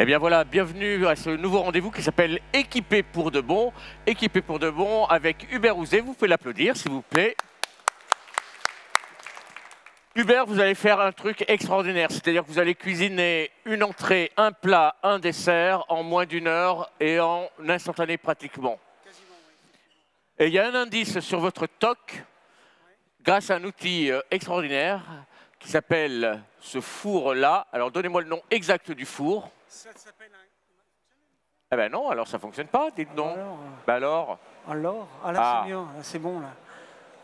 Eh bien voilà, bienvenue à ce nouveau rendez-vous qui s'appelle Équipé pour de bon. Équipé pour de bon avec Hubert Ouzet. Vous pouvez l'applaudir, s'il vous plaît. Hubert, vous allez faire un truc extraordinaire, c'est-à-dire que vous allez cuisiner une entrée, un plat, un dessert en moins d'une heure et en instantané pratiquement. Quasiment, oui. Et il y a un indice sur votre toc, grâce à un outil extraordinaire qui s'appelle ce four-là. Alors donnez-moi le nom exact du four. Ça s'appelle un... Eh ben non, alors ça ne fonctionne pas, dites donc. Alors, Ben alors, ah là Ah. c'est bien, là, c'est bon là.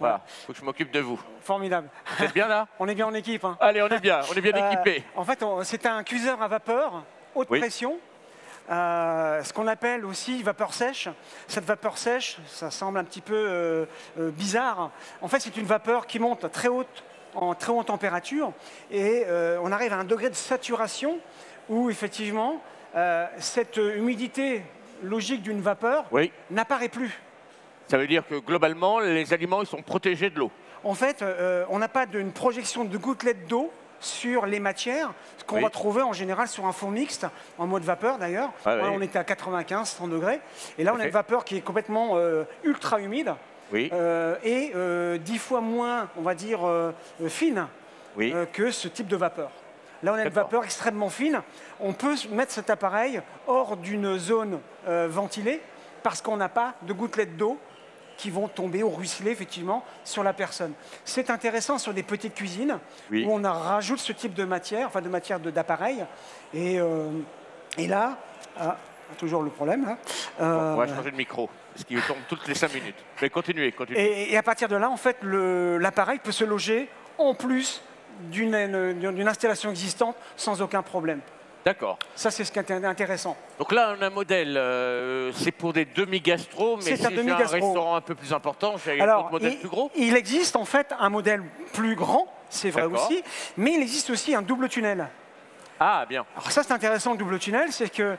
voilà, faut que je m'occupe de vous. Formidable. Vous êtes bien là? On est bien en équipe. Hein. Allez, on est bien équipés. En fait, c'est un cuiseur à vapeur, haute Oui. pression. Ce qu'on appelle aussi vapeur sèche. Cette vapeur sèche, ça semble un petit peu bizarre. En fait, c'est une vapeur qui monte très haute, en très haute température, et on arrive à un degré de saturation où effectivement cette humidité logique d'une vapeur Oui, n'apparaît plus. ça veut dire que globalement, les aliments ils sont protégés de l'eau. En fait, on n'a pas d'une projection de gouttelettes d'eau sur les matières, ce qu'on Oui. va trouver en général sur un four mixte, en mode vapeur d'ailleurs. Ah Là, oui. on était à 95, 100 degrés. Et là, on a Ok. une vapeur qui est complètement ultra humide Oui, et 10 fois moins, on va dire, fine oui. que ce type de vapeur. Là, on a une D'accord. vapeur extrêmement fine. On peut mettre cet appareil hors d'une zone ventilée parce qu'on n'a pas de gouttelettes d'eau qui vont tomber ou ruisseler effectivement sur la personne. C'est intéressant sur des petites cuisines Oui. où on rajoute ce type de matière, enfin de matière d'appareil. Et là, toujours le problème. Là, On va changer de micro, parce qu'il tombe toutes les 5 minutes. Mais continuez. et à partir de là, en fait, l'appareil peut se loger en plus d'une installation existante sans aucun problème. D'accord. Ça, c'est ce qui est intéressant. Donc là, on a un modèle, c'est pour des demi-gastro, mais C'est si un j'ai un demi-gastro. restaurant un peu plus important, j'ai un Alors, autre modèle plus gros. il existe en fait un modèle plus grand, c'est vrai D'accord. aussi, mais il existe aussi un double tunnel. Ah, bien. Alors ça, c'est intéressant, le double tunnel, c'est que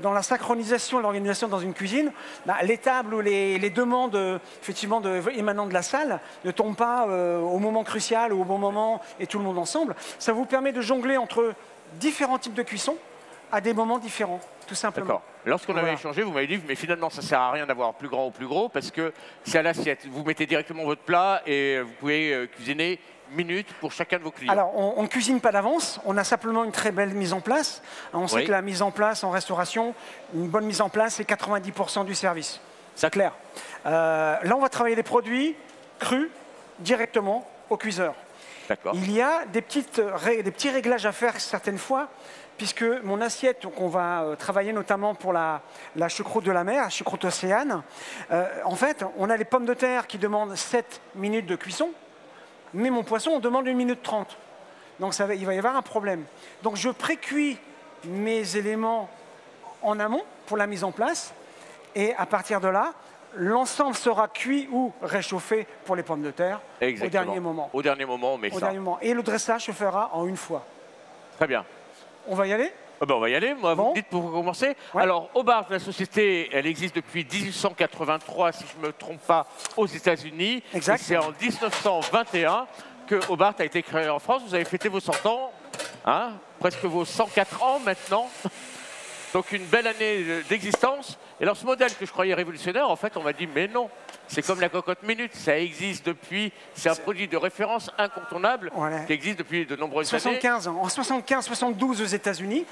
dans la synchronisation et l'organisation dans une cuisine, les tables ou les demandes effectivement émanant de la salle ne tombent pas au moment crucial ou au bon moment et tout le monde ensemble. Ça vous permet de jongler entre différents types de cuisson à des moments différents, tout simplement. D'accord. Lorsqu'on avait Voilà. échangé, vous m'avez dit, mais finalement, ça ne sert à rien d'avoir plus grand ou plus gros, parce que c'est à l'assiette. Vous mettez directement votre plat et vous pouvez cuisiner minutes pour chacun de vos clients. Alors, on ne cuisine pas d'avance, on a simplement une très belle mise en place. On sait Oui. que la mise en place en restauration, une bonne mise en place, c'est 90% du service. C'est clair. Là, on va travailler des produits crus directement au cuiseur. D'accord. Il y a des petits réglages à faire certaines fois, puisque mon assiette qu'on va travailler notamment pour la choucroute de la mer, la choucroute océane, en fait, on a les pommes de terre qui demandent 7 minutes de cuisson, mais mon poisson, on demande 1 minute 30. Donc il va y avoir un problème. Donc je pré-cuis mes éléments en amont pour la mise en place, et à partir de là, l'ensemble sera cuit ou réchauffé pour les pommes de terre Exactement. au dernier moment. Au dernier moment, on met Au ça. dernier moment. Et le dressage se fera en une fois. Très bien. On va y aller? Ah ben, on va y aller, moi, vous Bon. me dites pour commencer. Ouais. Alors, Hobart, la société, elle existe depuis 1883, si je ne me trompe pas, aux États-Unis. Exact. Et c'est en 1921 que Hobart a été créé en France. Vous avez fêté vos 100 ans, hein, presque vos 104 ans maintenant. Donc une belle année d'existence. Et alors ce modèle que je croyais révolutionnaire, en fait, on m'a dit, mais non, c'est comme la cocotte minute, ça existe depuis, c'est un produit de référence incontournable Voilà. qui existe depuis de nombreuses années. 75 ans. En 75-72 aux États-Unis.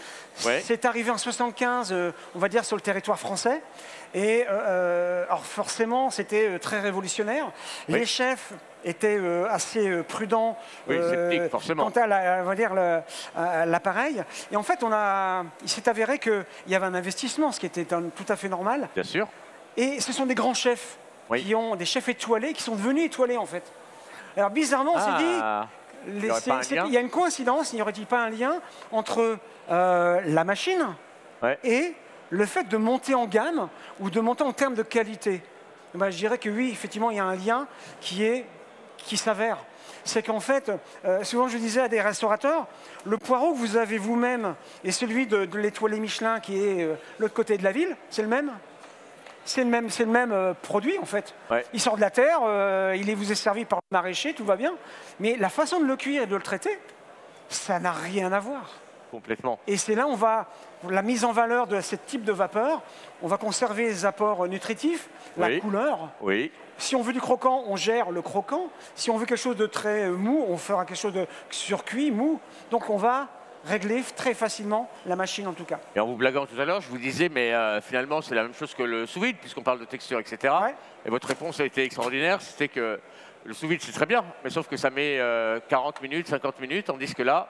Ouais. C'est arrivé en 75, on va dire, sur le territoire français. Et alors forcément, c'était très révolutionnaire. Oui. Les chefs étaient assez prudents Oui, sceptiques, forcément. quant à, on va dire, à l'appareil. Et en fait, il s'est avéré qu'il y avait un investissement, ce qui était tout à fait normal. Bien sûr. Et ce sont des grands chefs, Oui. qui ont des chefs étoilés, qui sont devenus étoilés en fait. Alors bizarrement, on s'est dit, Ah, il y aurait pas un lien il y a une coïncidence, n'y aurait-il pas un lien entre la machine ouais. et le fait de monter en gamme ou de monter en termes de qualité? Eh ben, je dirais que oui, effectivement, il y a un lien qui s'avère. C'est qu'en fait, souvent je disais à des restaurateurs, le poireau que vous avez vous-même et celui de l'étoilé Michelin qui est l'autre côté de la ville, c'est le même. C'est le même produit en fait. Ouais. Il sort de la terre, il vous est servi par le maraîcher, tout va bien. Mais la façon de le cuire et de le traiter, ça n'a rien à voir. complètement. Et c'est là on va, la mise en valeur de ce type de vapeur, on va conserver les apports nutritifs, la Oui. couleur. Oui. Si on veut du croquant, on gère le croquant. Si on veut quelque chose de très mou, on fera quelque chose de surcuit, mou. Donc on va régler très facilement la machine en tout cas. Et en vous blaguant tout à l'heure, je vous disais, mais finalement, c'est la même chose que le sous-vide, puisqu'on parle de texture, etc. Ouais. Et votre réponse a été extraordinaire, c'était que le sous-vide, c'est très bien, mais sauf que ça met 40 minutes, 50 minutes, tandis que là,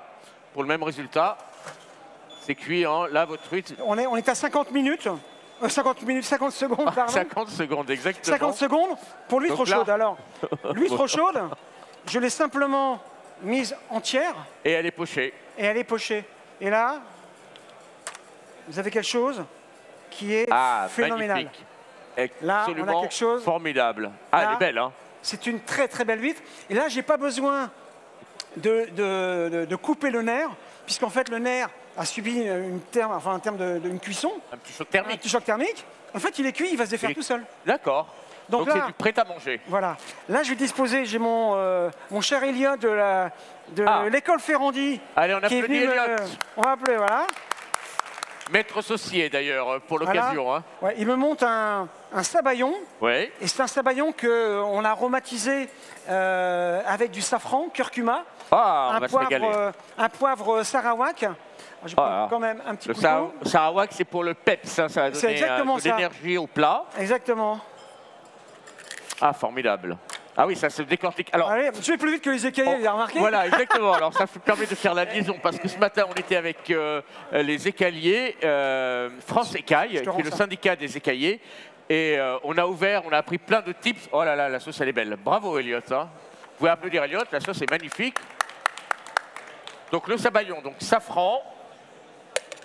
pour le même résultat, c'est cuit en, là, votre truite, On est à 50 minutes. 50 secondes, pardon. 50 secondes, exactement. 50 secondes pour l'huître Donc là- chaude. Alors, l'huître chaude, je l'ai simplement mise entière Et elle est pochée. et elle est pochée. Et là, vous avez quelque chose qui est Ah, phénoménal. magnifique. Là, on a Absolument quelque chose- formidable. Ah, elle Là- est belle, hein. C'est une très très belle huître. Et là, j'ai pas besoin de couper le nerf, puisqu'en fait, le nerf a subi un terme d'une cuisson, Un petit choc un thermique. petit choc thermique. En fait, il est cuit, il va se défaire Il est- tout seul. D'accord. Donc Donc là- c'est du prêt à manger. Voilà. Là, je vais disposer, j'ai mon cher Elliot de Ah. l'école Ferrandi. Allez, on qui est applaudit venu me- Elliot. On va appeler, voilà. Maître saucier, d'ailleurs, pour Voilà. l'occasion. Hein. Ouais, il me monte un sabayon. Oui. Et c'est un sabayon qu'on a aromatisé avec du safran, curcuma, Ah, on va se régaler. un poivre sarawak. Je prends Ah. quand même un petit Le couteau. sarawak, c'est pour le peps, hein, ça va C'est donner exactement de ça. l'énergie au plat. Exactement. Ah, formidable. Ah oui, ça se décortique. Alors, Allez, je vais plus vite que les écaillés, vous avez remarqué? voilà, exactement. Alors, ça permet de faire la liaison parce que ce matin, on était avec les écailliers, France Écaille, qui te rends est le ça. syndicat des écaillés. Et on a appris plein de tips. Oh là là, la sauce, elle est belle. Bravo, Elliot. Hein. Vous pouvez applaudir Elliot, la sauce est magnifique. Donc, le sabayon, donc safran,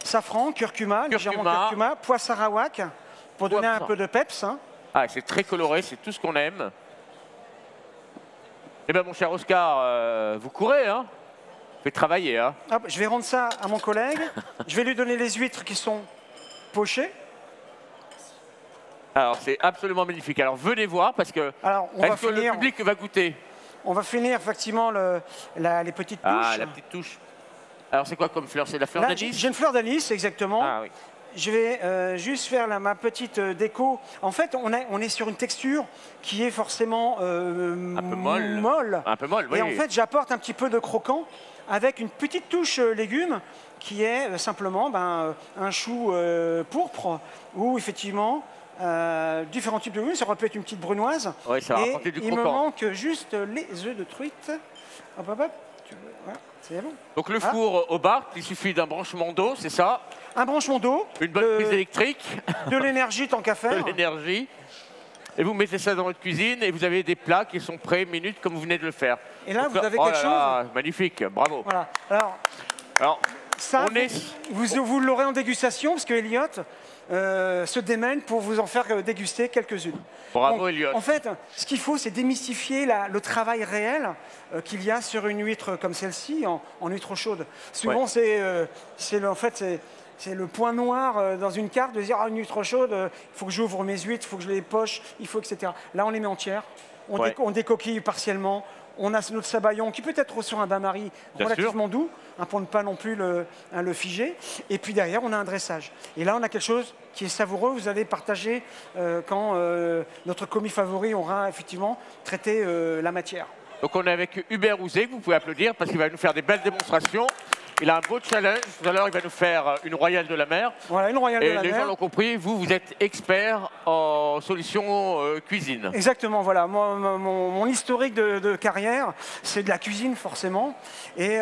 Safran, curcuma, légèrement Curcuma. curcuma, poivre sarawak, pour donner un Poivre. peu de peps. Hein. Ah, c'est très coloré, c'est tout ce qu'on aime. Eh bien, mon cher Oscar, vous courez, hein? Vous faites travailler, hein? Hop, je vais rendre ça à mon collègue. Je vais lui donner les huîtres qui sont pochées. Alors, c'est absolument magnifique. Alors, venez voir, parce que, Alors, on va est-ce que le finir, public va goûter? on va finir effectivement les petites touches. Ah, la petite touche. Alors, c'est quoi comme fleur? C'est de la fleur Là, d'anis? j'ai une fleur d'anis, exactement. Ah oui. Je vais juste faire ma petite déco. En fait, on est sur une texture qui est forcément Un peu molle. Un peu molle, oui. Et en fait, j'apporte un petit peu de croquant avec une petite touche légumes qui est simplement un chou pourpre ou effectivement différents types de légumes. Ça aurait pu être une petite brunoise. Ouais, ça va Et apporter du il me croquant. manque juste les œufs de truite. Hop, hop, hop. Voilà, c'est bon. Donc, le Ah. four au bar, il suffit d'un branchement d'eau, c'est ça? Un branchement d'eau, Une bonne prise électrique, de l'énergie tant qu'à de faire. l'énergie. Et vous mettez ça dans votre cuisine et vous avez des plats qui sont prêts minutes comme vous venez de le faire. Et là, Donc vous avez oh quelque là là, magnifique, bravo. Voilà. Alors, Alors, ça, on est... vous l'aurez en dégustation, parce que Elliot se démène pour vous en faire déguster quelques-unes. Bravo, Donc, Elliot. En fait, ce qu'il faut, c'est démystifier le travail réel qu'il y a sur une huître comme celle-ci, en huître chaude. Souvent, en fait, c'est le point noir dans une carte de dire une huître chaude, il faut que j'ouvre mes huîtres, il faut que je les poche, il faut, etc. Là, on les met entières, Ouais. on décoquille partiellement. On a notre sabayon qui peut être sur un bain-marie Bien relativement doux, pour ne pas non plus le figer. Et puis derrière, on a un dressage. Et là, on a quelque chose qui est savoureux. Vous allez partager quand notre commis favori aura effectivement traité la matière. Donc on est avec Hubert Ouzé, que vous pouvez applaudir parce qu'il va nous faire des belles démonstrations. Il a un beau challenge. Tout à l'heure, il va nous faire une royale de la mer. Voilà, une royale Et de la les gens mer. l'ont compris, vous êtes expert en solutions cuisine. Exactement, voilà. Moi, mon historique de carrière, c'est de la cuisine forcément. Et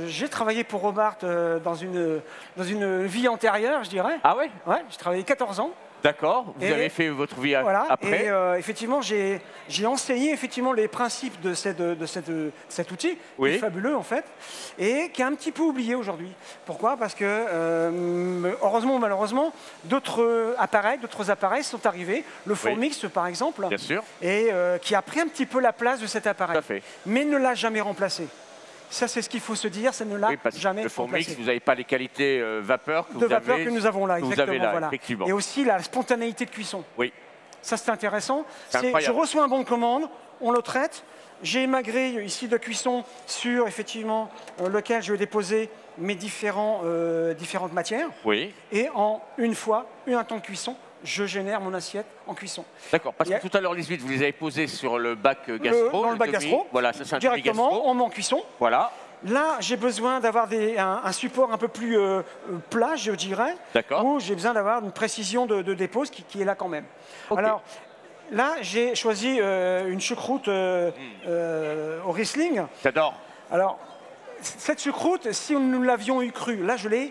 j'ai travaillé pour Robart dans une vie antérieure, je dirais. Ah ouais? Ouais, j'ai travaillé 14 ans. D'accord. Vous Et- avez fait votre vie Voilà. après. Et effectivement, j'ai enseigné effectivement les principes de cet outil, Oui. qui est fabuleux en fait, et qui est un petit peu oublié aujourd'hui. Pourquoi? Parce que heureusement ou malheureusement, d'autres appareils sont arrivés. Le four Oui. mix par exemple, Bien sûr. et qui a pris un petit peu la place de cet appareil, Tout à fait. mais ne l'a jamais remplacé. Ça, c'est ce qu'il faut se dire, ça ne l'a Oui, parce que jamais le four remplacé. mix, vous n'avez pas les qualités vapeur que De vous vapeur avez. que nous avons là, que vous exactement. avez là, voilà. effectivement. Et aussi la spontanéité de cuisson. Oui. Ça, c'est intéressant. C'est Je incroyable. reçois un bon de commande, on le traite. J'ai ma grille ici de cuisson sur, effectivement, lequel je vais déposer mes différentes matières. Oui. Et en une fois, un temps de cuisson, je génère mon assiette en cuisson. D'accord, parce que tout à l'heure, les huîtres, vous les avez posées sur le bac gastro. Dans le bac gastro. Voilà, ça c'est un Directement, demi-gastro. on met en cuisson. Voilà, Là, j'ai besoin d'avoir un support un peu plus plat, je dirais. D'accord. Où j'ai besoin d'avoir une précision de dépose qui est là quand même. Ok. Alors, là, j'ai choisi une choucroute au Riesling. j'adore. Alors, cette choucroute, si nous l'avions eu crue, là, je l'ai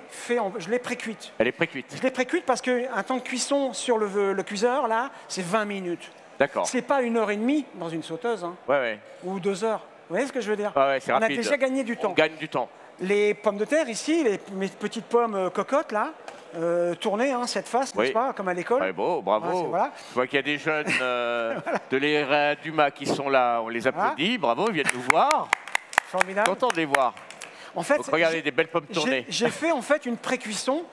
pré-cuite. Elle est pré-cuite. Je l'ai pré-cuite parce qu'un temps de cuisson sur le cuiseur, là, c'est 20 minutes. D'accord. C'est pas 1h30 dans une sauteuse, hein, Ouais, ouais. ou 2 heures. Vous voyez ce que je veux dire? Ouais, ouais, c'est On a rapide. déjà gagné du temps. On gagne du temps. Les pommes de terre ici, mes petites pommes cocottes là, tournées, hein, cette face, Oui. n'est-ce pas, comme à l'école. Ouais, beau, bravo. Voilà. Je vois qu'il y a des jeunes de l'ERA Dumas qui sont là. On les applaudit. Bravo, ils viennent nous voir. Formidable. Content de les voir. En fait, Donc, regardez, des belles pommes tournées. j'ai fait en fait une pré-cuisson,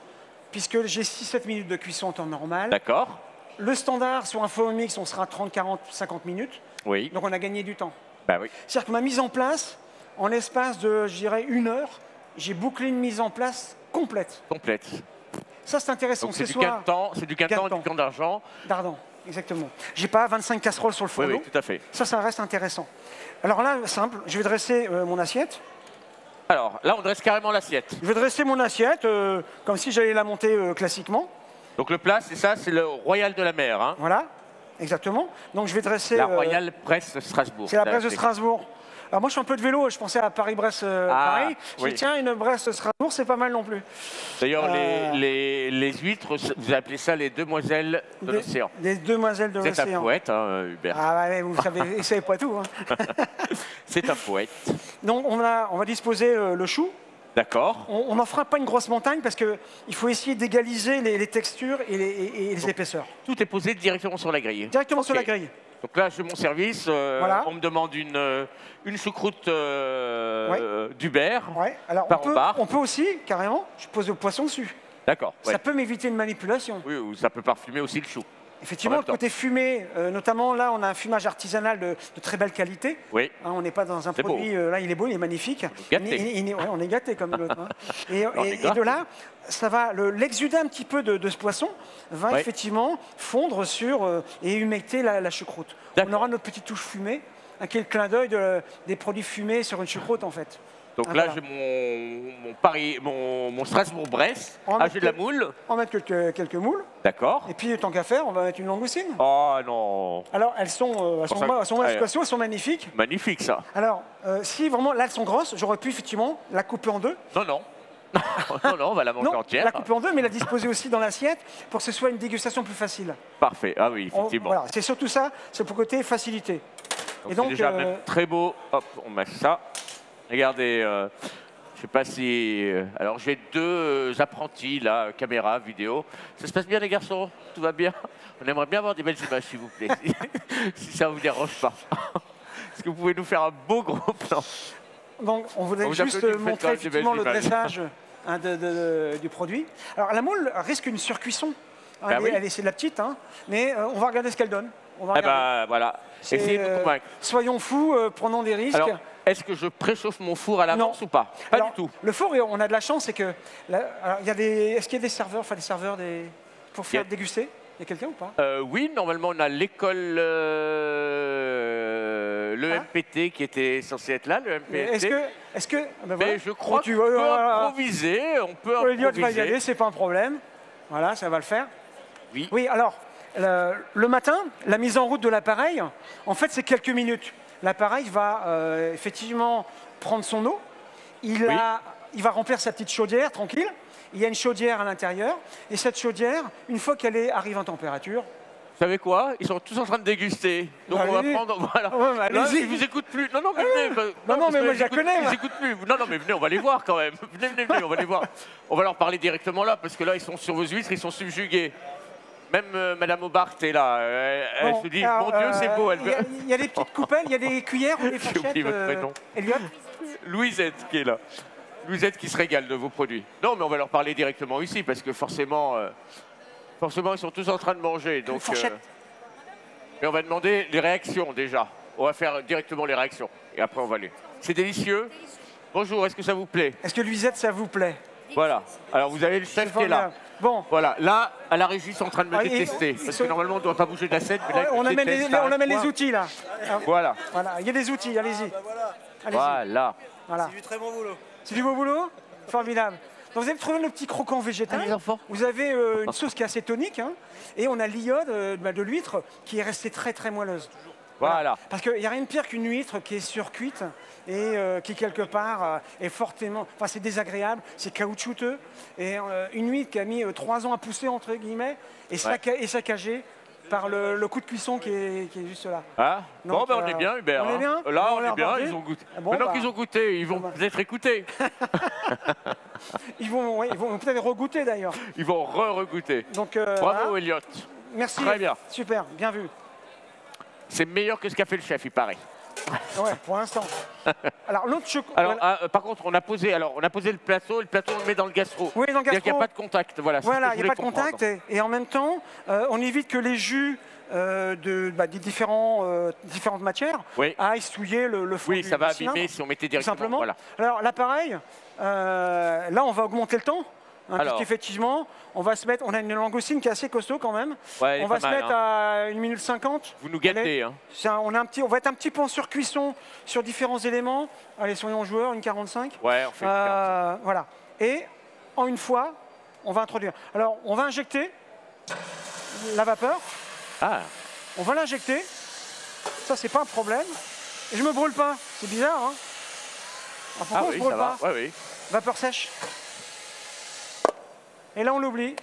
puisque j'ai 6-7 minutes de cuisson en temps normal. D'accord. Le standard sur un faux mix, on sera 30, 40, 50 minutes. Oui. Donc on a gagné du temps. Bah oui. C'est-à-dire que ma mise en place, en l'espace de, je dirais, 1 heure, j'ai bouclé une mise en place complète. Complète. Ça, c'est intéressant. Donc c'est du gain de temps, c'est du gain de temps et du gain d'argent. D'argent, exactement. J'ai pas 25 casseroles sur le Oui, fourneau. oui, tout à fait. Ça reste intéressant. Alors là, simple, je vais dresser mon assiette. Alors, là, on dresse carrément l'assiette. Je vais dresser mon assiette comme si j'allais la monter classiquement. Donc le plat, c'est ça, c'est le Royal de la Mer. Hein. Voilà, exactement. Donc je vais dresser... La Royal Presse Strasbourg. c'est la Bresse de Strasbourg. Alors moi, je suis un peu de vélo, je pensais à Paris-Brest, pareil. Je oui. dis, tiens, une Brest-Strasbourg, c'est pas mal non plus. D'ailleurs, les huîtres, vous appelez ça les demoiselles de l'océan. Des demoiselles de C'est un l'océan. poète, hein, Hubert. Ah ouais, vous savez pas tout. Hein. C'est un poète. Donc on va disposer le chou. D'accord. On n'en fera pas une grosse montagne parce qu'il faut essayer d'égaliser les textures et les épaisseurs. Tout est posé directement sur la grille. Directement sur Ok. la grille. Donc là, j'ai mon service. Voilà. On me demande une choucroute d'Hubert. Ouais. Alors Par en bar. on peut aussi, carrément, je pose le poisson dessus. D'accord. Ouais. Ça peut m'éviter une manipulation. Oui, ou ça peut parfumer aussi le chou. Effectivement, En le même côté fumé, notamment là, on a un fumage artisanal de très belle qualité. Oui. Hein, on n'est pas dans un C'est produit, là il est beau, il est magnifique. gâté. Ouais, on est gâté comme l'autre. Hein. On est Et gras. de là, ça va, l'exudat un petit peu de ce poisson va Ouais. effectivement fondre sur et humecter la choucroute. D'accord. On aura notre petite touche fumée, qui est le clin d'œil des produits fumés sur une choucroute en fait. Donc Ah, là, voilà. j'ai mon Strasbourg-Brest. On va Ah, mettre j'ai de la moule. On va mettre quelques moules. D'accord. Et puis, tant qu'à faire, on va mettre une langoustine. Oh non. Alors, elles sont elles sont magnifiques. Magnifique ça. Alors, si vraiment, là, elles sont grosses, j'aurais pu effectivement la couper en deux. Non, non. non, non, on va la manger Non, entière. la couper en deux, mais la disposer aussi dans l'assiette pour que ce soit une dégustation plus facile. Parfait. Ah oui, effectivement. Voilà, c'est surtout ça, c'est pour côté facilité. Donc, Et donc, c'est déjà même très beau. Hop, on met ça. Regardez, je sais pas si... alors j'ai deux apprentis là, caméra, vidéo. Ça se passe bien les garçons? Tout va bien? On aimerait bien avoir des belles images s'il vous plaît, si ça vous dérange pas. Est-ce que vous pouvez nous faire un beau gros plan? Donc, on voulait vous juste applaudit, vous faites montrer quand même des effectivement le belles images. dressage du produit. Alors, la moule risque une surcuisson. Hein, Bah oui. c'est de la petite, hein, mais on va regarder ce qu'elle donne. On va Eh regarder. ben voilà, C'est, essayez de me convaincre. Soyons fous, prenons des risques. Alors, est-ce que je préchauffe mon four à l'avance Non. ou pas? Pas Alors, du tout. Le four, on a de la chance, c'est que alors, est-ce qu'il y a des serveurs, pour faire déguster? Il y a quelqu'un ou pas? Oui, normalement on a l'école, le MPT qui était censé être là, le MPT. Est-ce que ben Mais voilà. je crois Tu qu'on vois, peut voilà. improviser, on peut Elliot va y improviser. aller, c'est pas un problème. Voilà, ça va le faire. Oui. Oui, alors, le matin, la mise en route de l'appareil, en fait, c'est quelques minutes. L'appareil va effectivement prendre son eau. Il va remplir sa petite chaudière, tranquille. Il y a une chaudière à l'intérieur. Et cette chaudière, une fois qu'elle arrive en température... Vous savez quoi? Ils sont tous en train de déguster. Donc Bah, on va allez-y. prendre... Voilà. Ouais, bah, Là, allez-y. ils vous écoutent plus. Non, non, mais venez. Non, parce mais que moi, ils je la écoutent- connais, Ils moi. écoutent plus. Non, non, mais venez, on va les voir quand même. Venez, on va les voir. On va leur parler directement là, parce que là, ils sont sur vos huîtres, ils sont subjugués. Même Madame Hobart est là. Elle Bon, se dit, alors, mon Dieu, c'est beau. Elle veut... Il y a des petites coupelles, il y a des cuillères ou des J'ai fourchettes. oublié votre prénom. Elliot, Louisette qui est là. Louisette qui se régale de vos produits. Non, mais on va leur parler directement ici, parce que forcément, ils sont tous en train de manger. Donc, fourchette. Mais on va demander les réactions déjà. On va faire directement les réactions. Et après, on va aller. C'est délicieux. Bonjour, est-ce que ça vous plaît? Est-ce que Luisette, ça vous plaît? Voilà. Alors, vous avez le chef qui est là. Bon. Voilà. Là, à la régie, ils sont en train de me détester. Parce que normalement, on ne doit pas bouger de la scène. Mais là, on amène les outils, là. Voilà. Voilà. Il y a des outils, allez-y. Voilà. C'est du très bon boulot. C'est du beau boulot? Formidable. Donc vous avez trouvé le petit croquant végétal. Les enfants. Vous avez une sauce qui est assez tonique. Hein, et on a l'iode de l'huître qui est restée très très moelleuse. Voilà. Parce qu'il n'y a rien de pire qu'une huître qui est surcuite et qui quelque part est fortement... Enfin c'est désagréable, c'est caoutchouteux. Et une huître qui a mis 3 ans à pousser entre guillemets et saccagée par le coup de cuisson qui est juste là. Ah. Donc, bon, ben on est bien, Hubert. On est bien. Là, on est bien, ils ont goûté. Bon, maintenant qu'ils ont goûté, ils vont peut-être écouter. Ils vont peut-être regoûter d'ailleurs. Ils vont re-regoûter. Donc, bravo, voilà. Elliot. Merci. Très bien. Super, bien vu. C'est meilleur que ce qu'a fait le chef, il paraît. Ouais, pour l'instant. Alors, l'autre Alors, par contre, on a posé le plateau, et le plateau, on le met dans le gastro. Oui, dans le gastro. Il n'y a pas de contact. Voilà, il n'y a pas de contact. Et en même temps, on évite que les jus des différentes matières aillent souiller le fond Oui, du ça va cylindre, abîmer si on mettait tout directement. simplement. Voilà. Alors, là, pareil, là, on va augmenter le temps. Puisqu'effectivement, on a une langoustine qui est assez costaud quand même. Ouais, on va se mettre à 1 minute 50. Vous nous gâtez. Hein. On va être un petit peu en surcuisson sur différents éléments. Allez, soyons joueurs, une 45. Ouais, on fait une 45. Voilà. Et en une fois, on va introduire. Alors, on va injecter la vapeur. Ah. On va l'injecter. Ça, c'est pas un problème. Et je me brûle pas. C'est bizarre, hein? Alors, pourquoi on se brûle pas? Oui. Vapeur sèche. Et là, on l'oublie.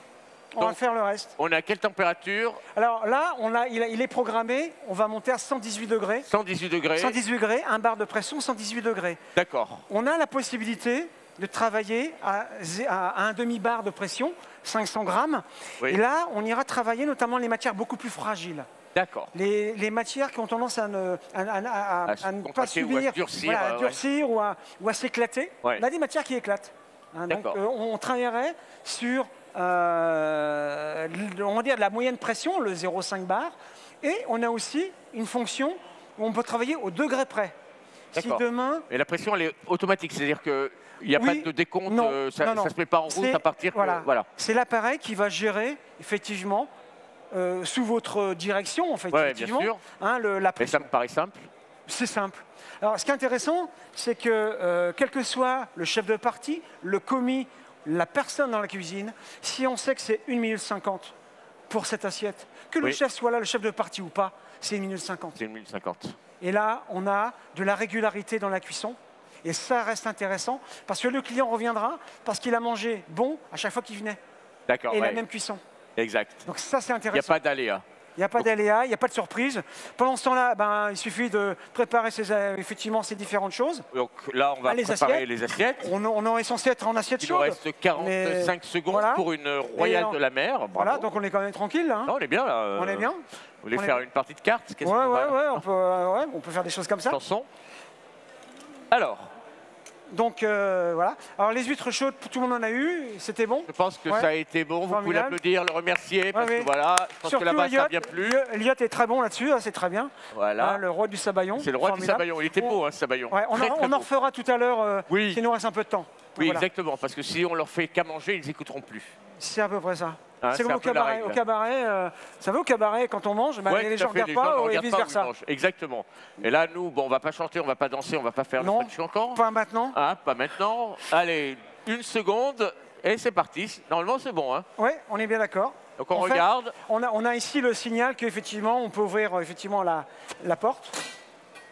On va faire le reste. On est à quelle température? Alors là, il est programmé. On va monter à 118 degrés. 118 degrés. 118 degrés, un bar de pression, 118 degrés. D'accord. On a la possibilité de travailler à un demi-bar de pression, 500 grammes. Oui. Et là, on ira travailler notamment les matières beaucoup plus fragiles. D'accord. Les matières qui ont tendance à ne pas subir, ou à durcir, à durcir ou à s'éclater. Ouais. On a des matières qui éclatent. Hein, donc, on travaillerait sur on va dire de la moyenne pression, le 0,5 bar. Et on a aussi une fonction où on peut travailler au degré près. Si demain... Et la pression, elle est automatique, c'est-à-dire qu'il n'y a pas de décompte, ça ne se met pas en route à partir voilà. C'est l'appareil qui va gérer, effectivement, sous votre direction, en fait. Oui, bien sûr. Hein, la pression. Et ça me paraît simple. C'est simple. Alors, ce qui est intéressant, c'est que, quel que soit le chef de partie, le commis, la personne dans la cuisine, si on sait que c'est 1 minute 50 pour cette assiette, que le chef soit là, le chef de partie ou pas, c'est 1 minute 50. C'est 1 minute 50. Et là, on a de la régularité dans la cuisson. Et ça reste intéressant parce que le client reviendra parce qu'il a mangé bon à chaque fois qu'il venait. D'accord. Et la même cuisson. Exact. Donc ça, c'est intéressant. Il n'y a pas d'aléa. Il n'y a pas d'aléa, il n'y a pas de surprise. Pendant ce temps-là, il suffit de préparer effectivement ces différentes choses. Donc là, on va préparer les assiettes. On est censé être en assiette chaude. Il nous reste 45 secondes pour une royale de la mer. Bravo. Voilà, donc on est quand même tranquille. Là, hein. Non, on est bien là. On est bien. Vous voulez faire une partie de cartes? On peut faire des choses comme ça. Chanson. Alors. Donc voilà. Alors les huîtres chaudes, tout le monde en a eu, c'était bon. Je pense que ça a été bon. Vous pouvez l'applaudir, le remercier, parce que voilà, je pense que là-bas ça a bien plu. Elliot est très bon là-dessus, c'est très bien. Voilà. Le roi du sabayon. C'est le roi du sabayon. Il était beau, ce sabayon. Ouais, on en refera tout à l'heure. S'il nous reste un peu de temps. Oui, voilà. Exactement, parce que si on leur fait qu'à manger, ils n'écouteront plus. C'est à peu près ça. Hein, c'est comme au cabaret. Ça va au cabaret quand on mange, les gens ne regardent pas et vice-versa. Exactement. Et là, nous, on ne va pas chanter, on ne va pas danser, on ne va pas faire le stretch encore. Pas maintenant. Ah, pas maintenant. Allez, 1 seconde et c'est parti. Normalement, c'est bon. Hein. Oui, on est bien d'accord. Donc on regarde. On a ici le signal qu'effectivement, on peut ouvrir effectivement la porte.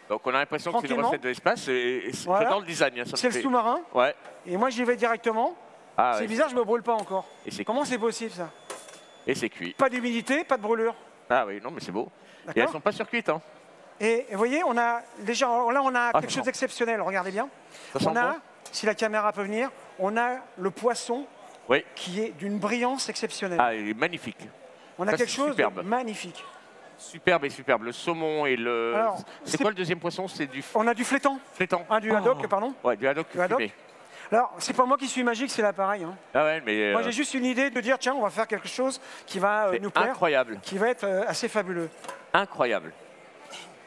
Donc on a l'impression que c'est une recette de l'espace et j'adore le design. C'est le sous-marin. Ouais. Et moi, j'y vais directement. C'est bizarre, je ne me brûle pas encore. Comment c'est possible, ça? Et c'est cuit. Pas d'humidité, pas de brûlure. Ah oui, non, mais c'est beau. Et elles ne sont pas surcuites. Hein. Et vous voyez, on a déjà, là, on a quelque chose d'exceptionnel. Regardez bien. On a, si la caméra peut venir, on a le poisson qui est d'une brillance exceptionnelle. Ah, il est magnifique. On a quelque chose de magnifique. Superbe et superbe. Le saumon et le... C'est quoi le deuxième poisson? C'est du... On a du flétan. Flétan. Du haddock, pardon. Ouais, du haddock fumé. Alors, c'est pas moi qui suis magique, c'est l'appareil. Hein. Ah ouais, mais Moi, j'ai juste une idée de dire, tiens, on va faire quelque chose qui va c'est nous plaire, incroyable. qui va être assez fabuleux. Incroyable.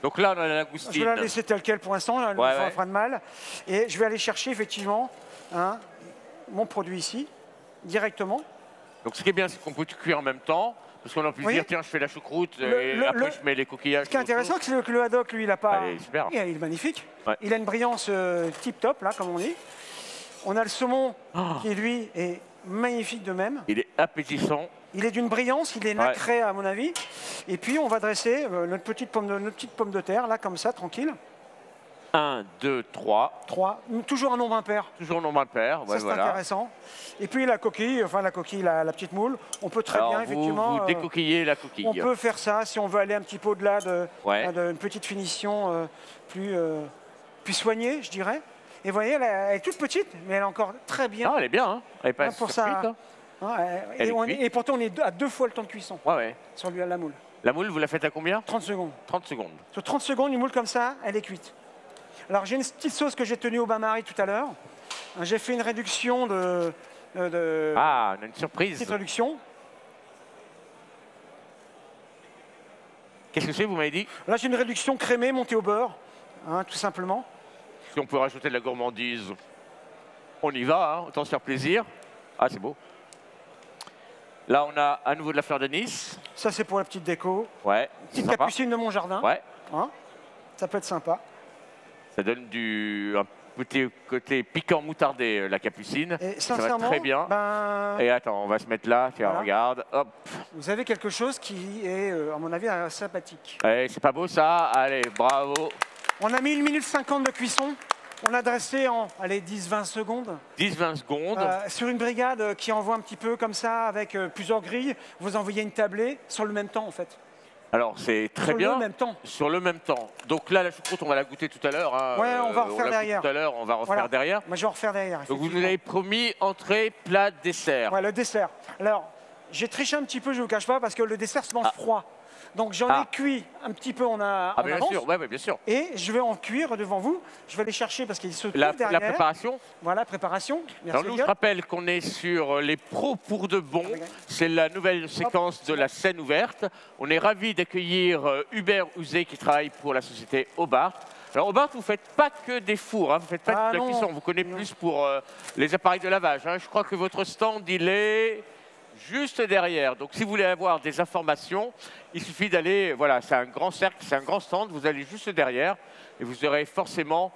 Donc là, on a la Je langoustine. vais la laisser telle quelle pour l'instant, elle ne Ouais, fera pas de mal. Et je vais aller chercher effectivement hein, mon produit ici, directement. Donc ce qui est bien, c'est qu'on peut tout cuire en même temps. Parce qu'on a pu se Oui. dire, tiens, je fais la choucroute et après je mets les coquillages. Ce qui est intéressant, c'est que le haddock, lui, il a pas. Il est super. Il est magnifique. Ouais. Il a une brillance tip-top, là, comme on dit. On a le saumon qui, lui, est magnifique de même. Il est appétissant. Il est d'une brillance, il est nacré, à mon avis. Et puis, on va dresser notre petite pomme de terre, là, comme ça, tranquille. 1, 2, 3. 3. Toujours un nombre impair. Toujours nombre impair. Ça, Ouais, c'est voilà. intéressant. Et puis, la coquille, la petite moule, on peut très Alors, bien, effectivement. vous décoquillez la coquille. On peut faire ça si on veut aller un petit peu au-delà Ouais. d'une petite finition plus soignée, je dirais. Et vous voyez, elle est toute petite, mais elle est encore très bien. Ah, elle est bien, hein. Elle est pas Hein, pour surcuite, ça. hein. Hein, Elle est et, cuite. et pourtant, on est à 2 fois le temps de cuisson Ouais, ouais. sur la moule. La moule, vous la faites à combien? 30 secondes. 30 secondes. Sur 30 secondes, une moule comme ça, elle est cuite. Alors, j'ai une petite sauce que j'ai tenue au bain-marie tout à l'heure. J'ai fait une réduction Ah, on a une surprise. petite réduction. Qu'est-ce que c'est, vous m'avez dit? Là, j'ai une réduction crémée montée au beurre, hein, tout simplement. Si on peut rajouter de la gourmandise, on y va, hein, autant se faire plaisir. Ah, c'est beau. Là, on a à nouveau de la fleur d'anis. Ça, c'est pour la petite déco. Ouais, c'est Petite sympa. capucine de mon jardin. Ouais, Hein, ça peut être sympa. ça donne un petit côté piquant moutardé, la capucine. Et Ça va sincèrement, très bien. ben, Et attends, on va se mettre là, tiens, Voilà. regarde, hop. vous avez quelque chose qui est, à mon avis, sympathique. Allez, c'est pas beau ça? Allez, bravo. On a mis 1 minute 50 de cuisson. On a dressé en 10-20 secondes. 10-20 secondes. Sur une brigade qui envoie un petit peu comme ça, avec plusieurs grilles, vous envoyez une tablée sur le même temps, en fait. Alors, c'est très Sur bien. le même temps. Sur le même temps. Donc là, la choucroute, on va la goûter tout à l'heure. Hein. Ouais, on va refaire l'a derrière. goûté tout à l'heure, on va refaire Voilà. derrière. Moi, je vais en refaire derrière. Donc vous effectivement. nous avez promis entrée, plat, dessert. Ouais, le dessert. Alors, j'ai triché un petit peu, je ne vous cache pas, parce que le dessert se mange froid. Donc, j'en Ah. ai cuit un petit peu en Ah, bien avance. sûr, ouais, bien sûr. Et je vais en cuire devant vous. Je vais aller chercher parce qu'il se trouve La derrière. préparation. Voilà, préparation. Merci. Alors nous, je rappelle qu'on est sur les pros pour de bon. C'est la nouvelle séquence de la scène ouverte. On est ravis d'accueillir Hubert Ouzé qui travaille pour la société Hobart. Alors Hobart, vous ne faites pas que des fours, hein. Vous ne faites pas Ah que de la non. cuisson. Vous connaissez plus pour les appareils de lavage, hein. Je crois que votre stand, il est juste derrière. Donc si vous voulez avoir des informations, il suffit d'aller, voilà, c'est un grand cercle, c'est un grand stand, vous allez juste derrière et vous aurez forcément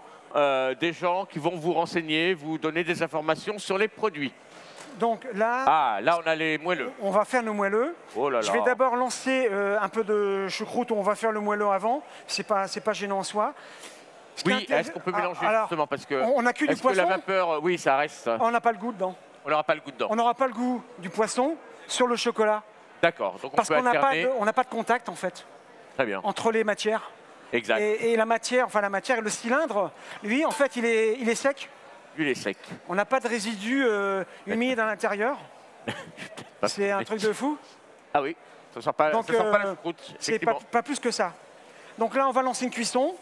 des gens qui vont vous renseigner, vous donner des informations sur les produits. Donc là, Ah, là on a les moelleux. on va faire nos moelleux. Oh là là. Je vais d'abord lancer un peu de choucroute. On va faire le moelleux avant. C'est pas gênant en soi. Ce qui est Oui, intér- est-ce qu'on peut Ah, mélanger alors, justement parce que on a cuit du est-ce que la poisson. vapeur, oui, ça reste. On n'a pas le goût dedans. On n'aura pas le goût dedans. On n'aura pas le goût du poisson sur le chocolat. D'accord. Donc Parce on peut qu'on n'a pas, alterner. on n'a pas de contact en fait Très bien. entre les matières. Exact. Et la matière, le cylindre, lui, en fait, il est sec. L'huile est sec. On n'a pas de résidus humides à l'intérieur. C'est un truc de fou. Ah oui. Ça sent pas, Donc, ça sent pas la choucroute. C'est Effectivement. pas plus que ça. Donc là, on va lancer une cuisson.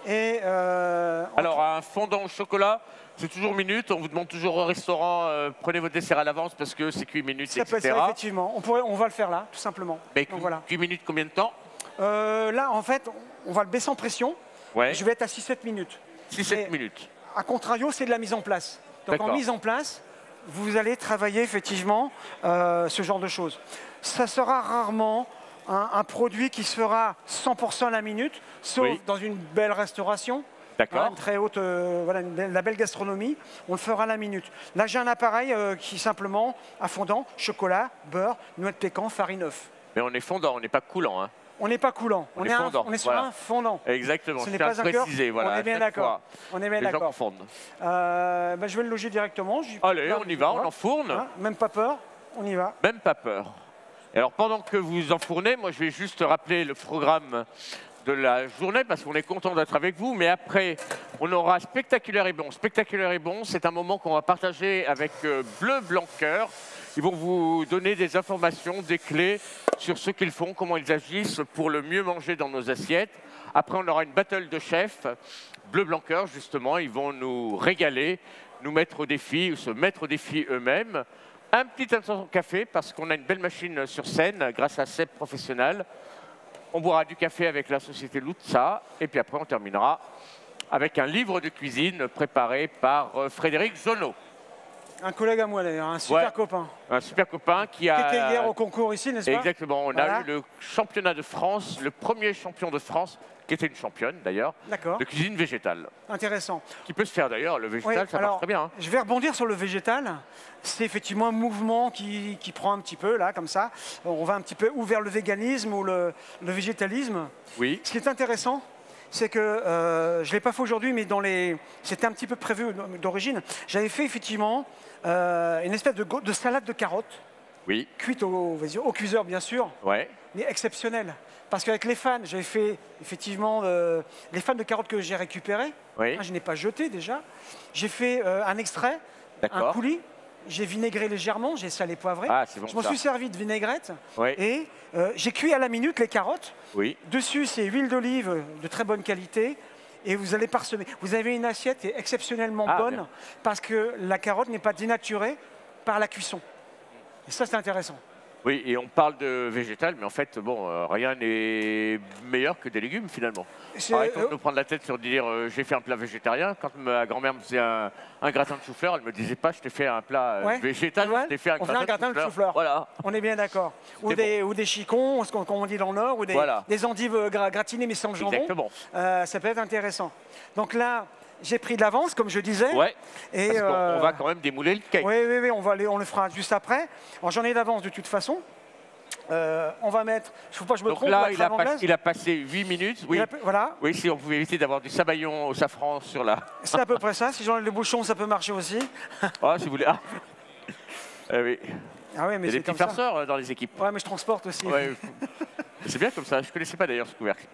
Et Alors, un fondant au chocolat, c'est toujours minute. On vous demande toujours au restaurant, prenez votre dessert à l'avance parce que c'est cuit minute, ça peut être etc. ça, effectivement. On va le faire là, tout simplement. Mais Donc voilà. cuit minute, combien de temps? Là, en fait, on va le baisser en pression. Ouais. Je vais être à 6-7 minutes. 6-7 Et- minutes. A contrario, c'est de la mise en place. Donc en D'accord. mise en place, vous allez travailler effectivement ce genre de choses. Ça sera rarement un produit qui se fera 100% à la minute, sauf Oui. dans une belle restauration. D'accord. Une très haute, la belle gastronomie, on le fera à la minute. Là, j'ai un appareil qui simplement, à fondant, chocolat, beurre, noix de pécan, farine, œuf. Mais on est fondant, on n'est pas coulant. Hein. On n'est pas coulant, On est fondant, on est sur voilà. un fondant. Exactement. Ce Je n'est tiens à pas un cœur. préciser. Voilà, On est à bien chaque d'accord. fois. On est bien Les gens d'accord. confondent. Je vais le loger directement. Allez, on y va, on enfourne. Hein, même pas peur, on y va. Même pas peur. Et alors pendant que vous enfournez, moi je vais juste rappeler le programme de la journée parce qu'on est content d'être avec vous. Mais après, on aura Spectaculaire et Bon. Spectaculaire et Bon, c'est un moment qu'on va partager avec Bleu Blanc Cœur. Ils vont vous donner des informations, des clés sur ce qu'ils font, comment ils agissent pour le mieux manger dans nos assiettes. Après, on aura une battle de chefs. Bleu Blanc Cœur, justement, ils vont nous régaler nous mettre au défi ou se mettre au défi eux-mêmes. Un petit instant café parce qu'on a une belle machine sur scène grâce à Seb Professionnel. On boira du café avec la société Lutza et puis après on terminera avec un livre de cuisine préparé par Frédéric Zonneau. Un collègue à moi d'ailleurs, un super copain. Un super copain qui était hier au concours ici, n'est-ce pas? Exactement, on a eu le championnat de France, le premier champion de France, qui était une championne d'ailleurs, de cuisine végétale. Intéressant. Qui peut se faire d'ailleurs, le végétal, ça marche très bien. Hein. Je vais rebondir sur le végétal. C'est effectivement un mouvement qui prend un petit peu là, comme ça. On va un petit peu ou vers le véganisme ou le végétalisme. Oui. Ce qui est intéressant, c'est que je ne l'ai pas fait aujourd'hui, mais c'était un petit peu prévu d'origine. J'avais fait effectivement une espèce de salade de carottes, cuite au cuiseur bien sûr, mais exceptionnelle. Parce qu'avec les fans, j'avais fait effectivement les fans de carottes que j'ai récupérées. Je n'ai pas jeté déjà. J'ai fait un extrait, un coulis. J'ai vinaigré légèrement, j'ai salé poivré. Bon, je me suis servi de vinaigrette et j'ai cuit à la minute les carottes. Dessus, c'est huile d'olive de très bonne qualité et vous allez parsemer. Vous avez une assiette qui est exceptionnellement bonne parce que la carotte n'est pas dénaturée par la cuisson. Et ça, c'est intéressant. Oui, et on parle de végétal, mais en fait, bon, rien n'est meilleur que des légumes finalement. Arrêtons de nous prendre la tête sur dire j'ai fait un plat végétarien. Quand ma grand-mère me faisait un gratin de chou-fleur, elle ne me disait pas je t'ai fait un plat végétal, je t'ai fait un gratin de chou-fleur. Voilà. On est bien d'accord. Ou des chicons, comme on dit dans le Nord, ou des endives gratinées mais sans le jambon. Exactement. Ça peut être intéressant. Donc là, j'ai pris de l'avance, comme je disais. Et parce qu'on va quand même démouler le cake. Oui, on le fera juste après. J'en ai d'avance de toute façon. On va mettre, il ne faut pas que je me trompe. Là, il a passé 8 minutes. Oui, voilà. Oui, si on pouvait éviter d'avoir du sabayon au safran sur la... C'est à peu près ça. Si j'enlève le bouchon, ça peut marcher aussi. Si vous voulez. Oui. Mais il y a des petits farceurs dans les équipes. Mais je transporte aussi. C'est bien comme ça. Je ne connaissais pas d'ailleurs ce couvercle.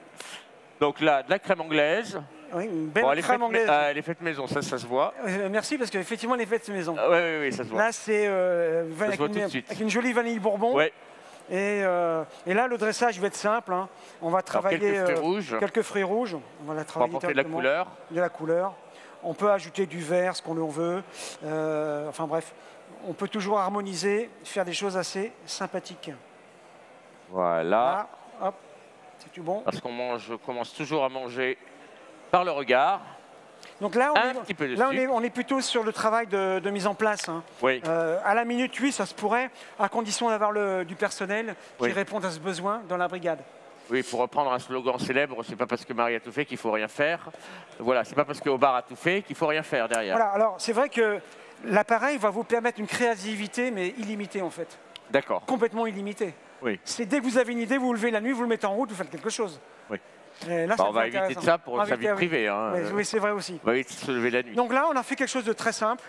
Donc là, de la crème anglaise. Oui, une belle crème anglaise. Elle est faite maison, ça se voit. Merci, parce qu'effectivement, elle est faite maison. Oui, ça se voit. Là, c'est avec une jolie vanille bourbon. Et là, le dressage va être simple. Hein. On va travailler quelques fruits rouges. On va la travailler pour apporter de la couleur. On peut ajouter du vert, ce qu'on veut. Enfin bref, on peut toujours harmoniser, faire des choses assez sympathiques. Voilà. Là, hop, c'est tout bon. Parce qu'on commence toujours à manger par le regard. Donc là, on est plutôt sur le travail de mise en place. Hein. À la minute, oui, ça se pourrait, à condition d'avoir du personnel qui réponde à ce besoin dans la brigade. Oui, pour reprendre un slogan célèbre, c'est pas parce que Marie a tout fait qu'il faut rien faire. Voilà, c'est pas parce que Aubard a tout fait qu'il faut rien faire derrière. Voilà, alors c'est vrai que l'appareil va vous permettre une créativité, mais illimitée en fait. D'accord. Complètement illimitée. C'est dès que vous avez une idée, vous vous levez la nuit, vous le mettez en route, vous faites quelque chose. Là, on va éviter de ça pour sa vie privée. Hein. Oui, c'est vrai aussi. On va éviter de se lever la nuit. Donc là, on a fait quelque chose de très simple.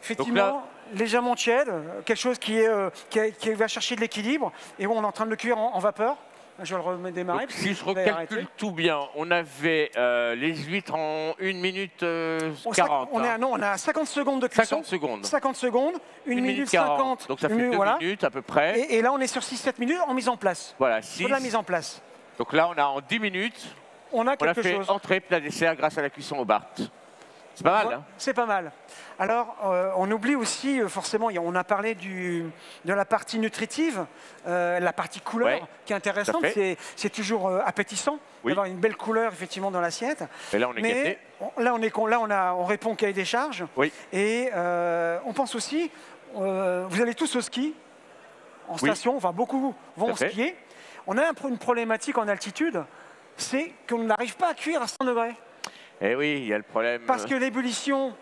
Effectivement, là, légèrement tiède, quelque chose qui va chercher de l'équilibre. Et on est en train de le cuire en vapeur. Je vais le redémarrer. Si je recalcule tout bien, on avait les huîtres en 1 minute 40. On a 50 secondes de cuisson. 50 secondes, 1 minute 50. Donc ça fait 2 minutes à peu près. Et là, on est sur 6-7 minutes en mise en place. Voilà, sur la mise en place. Donc là, on a en 10 minutes, on a fait entrée, plat, dessert grâce à la cuisson au Bart. C'est pas mal, hein? C'est pas mal. Alors, on oublie aussi, forcément, on a parlé de la partie nutritive, la partie couleur, qui est intéressante. C'est toujours appétissant d'avoir une belle couleur, effectivement, dans l'assiette. Et là, on est gâté. On répond au cahier des charges. Et on pense aussi, vous allez tous au ski, en station, enfin, beaucoup vont skier. On a une problématique en altitude, c'est qu'on n'arrive pas à cuire à 100 degrés. Eh oui, il y a le problème. Parce que l'ébullition,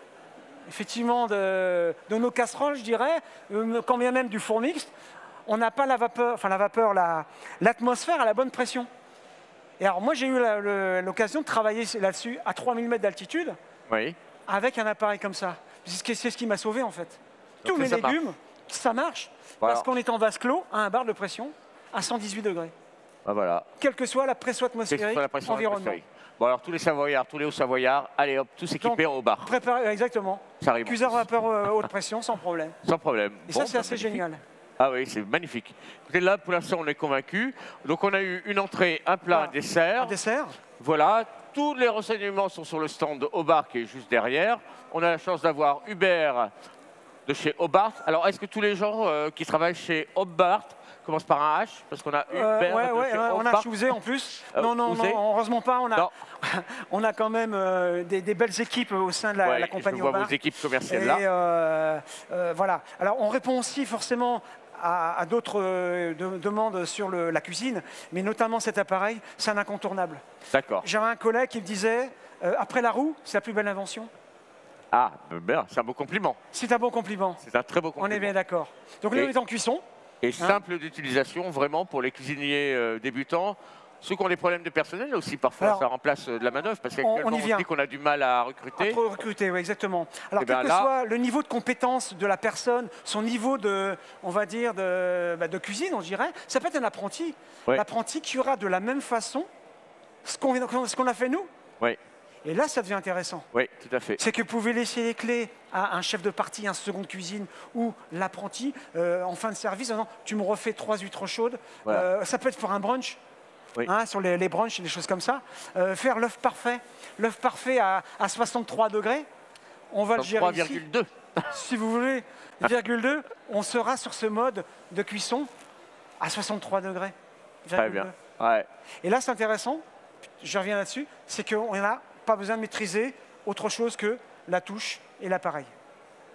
effectivement, de nos casseroles, je dirais, quand bien même du four mixte, on n'a pas l'atmosphère à la bonne pression. Et alors moi, j'ai eu l'occasion de travailler là-dessus à 3000 mètres d'altitude, avec un appareil comme ça. C'est ce qui m'a sauvé, en fait. Donc, tous mes légumes, ça marche, parce qu'on est en vase clos, à un bar de pression, à 118 degrés. Voilà. Quelle que soit la pression atmosphérique, environnement. Bon, alors tous les Savoyards, tous les Hauts-Savoyards, allez hop, tous équipés au bar. Exactement. Cuiseur vapeur haute pression, sans problème. Sans problème. Et ça, c'est assez génial. Ah oui, c'est magnifique. Écoutez, là, pour l'instant, on est convaincus. Donc, on a eu une entrée, un plat, un dessert. Un dessert. Voilà, tous les renseignements sont sur le stand de Hobart qui est juste derrière. On a la chance d'avoir Hubert de chez Hobart. Alors, est-ce que tous les gens qui travaillent chez Hobart commencent par un H? Parce qu'on a Hubert de chez on Hobart. a Chouzé en plus. Non, Ouzé. heureusement pas. On a quand même des belles équipes au sein de la compagnie je vois Hobart. vos équipes commerciales là. Et voilà. Alors, on répond aussi forcément à d'autres demandes sur la cuisine, mais notamment cet appareil, c'est un incontournable. D'accord. J'avais un collègue qui me disait, après la roue, c'est la plus belle invention. Ah, bien, c'est un beau compliment. C'est un bon compliment. C'est un très beau compliment. On est bien d'accord. Donc là, on est en cuisson. Et simple d'utilisation, vraiment, pour les cuisiniers débutants. Ceux qui ont des problèmes de personnel aussi, parfois, alors, ça remplace de la manœuvre, parce qu'actuellement, on dit qu'on a du mal à recruter. À recruter, oui, exactement. Alors, quel que soit le niveau de compétence de la personne, son niveau de, on va dire, de cuisine, on dirait, ça peut être un apprenti. Oui. L'apprenti qui aura de la même façon ce qu'on a fait nous. Oui. Et là, ça devient intéressant. Oui, tout à fait. C'est que vous pouvez laisser les clés à un chef de partie, un second de cuisine ou l'apprenti en fin de service. Non, tu me refais 3 huîtres chaudes. Voilà. Ça peut être pour un brunch. Oui. Hein, sur les brunchs et des choses comme ça. Faire l'œuf parfait à 63 degrés, on va le gérer ici. 3,2. Si vous voulez, 0,2, on sera sur ce mode de cuisson à 63 degrés. Très bien. Ouais. Et là, c'est intéressant, je reviens là-dessus, c'est qu'on n'a pas besoin de maîtriser autre chose que la touche et l'appareil.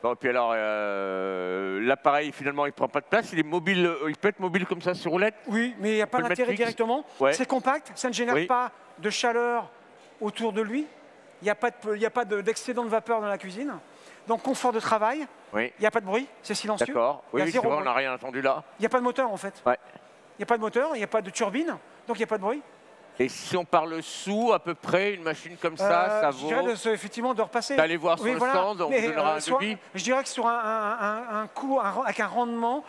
Bon, et puis alors, l'appareil, finalement, il ne prend pas de place. Il est mobile, il peut être mobile comme ça sur roulette? Oui, mais il n'y a pas d'intérêt directement. Ouais. C'est compact, ça ne génère pas de chaleur autour de lui. Il n'y a pas d'excédent de vapeur dans la cuisine. Donc, confort de travail. Il n'y a pas de bruit, c'est silencieux. D'accord. Oui, c'est vrai, on n'a rien entendu là. Il n'y a pas de moteur, en fait. Il n'y a pas de moteur, il n'y a pas de turbine, donc il n'y a pas de bruit. Et si on parle sous, à peu près, une machine comme ça vaut... Je dirais effectivement de repasser. D'aller voir sur le stand, on vous donnera un devis. Je dirais que sur un coût, avec un rendement,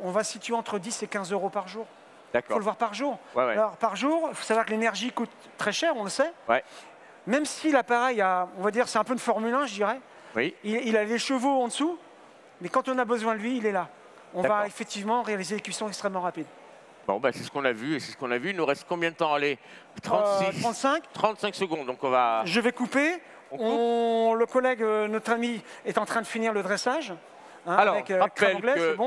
on va se situer entre 10 et 15 euros par jour. D'accord. Il faut le voir par jour. Ouais. Alors, par jour, il faut savoir que l'énergie coûte très cher, on le sait. Ouais. Même si l'appareil a, on va dire, c'est un peu une Formule 1, je dirais. Oui. Il a les chevaux en dessous, mais quand on a besoin de lui, il est là. On va effectivement réaliser des cuissons extrêmement rapides. Bon, c'est ce qu'on a vu, et c'est ce qu'on a vu. Il nous reste combien de temps? Allez, 35 secondes, donc on va... Je vais couper. Le collègue, notre ami, est en train de finir le dressage. Alors, avec, rappelle que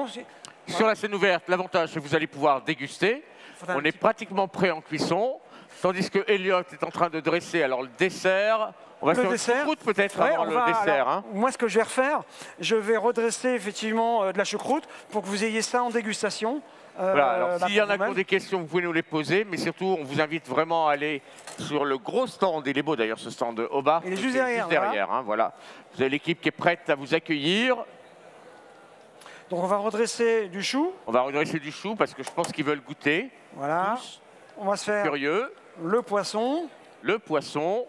sur la scène ouverte, l'avantage, c'est que vous allez pouvoir déguster. On est pratiquement prêt en cuisson, tandis que Elliot est en train de dresser alors le dessert. On va faire une choucroute peut-être avant le dessert. Alors, moi, ce que je vais refaire, je vais redresser effectivement de la choucroute pour que vous ayez ça en dégustation. Voilà, alors s'il y en a qui ont des questions, vous pouvez nous les poser, mais surtout, on vous invite vraiment à aller sur le gros stand. Il est beau d'ailleurs ce stand de Hobart. Il est juste derrière. Voilà. Vous avez l'équipe qui est prête à vous accueillir. Donc on va redresser du chou. On va redresser du chou parce que je pense qu'ils veulent goûter. Voilà. Tous. On va se faire curieux. Le poisson. Le poisson.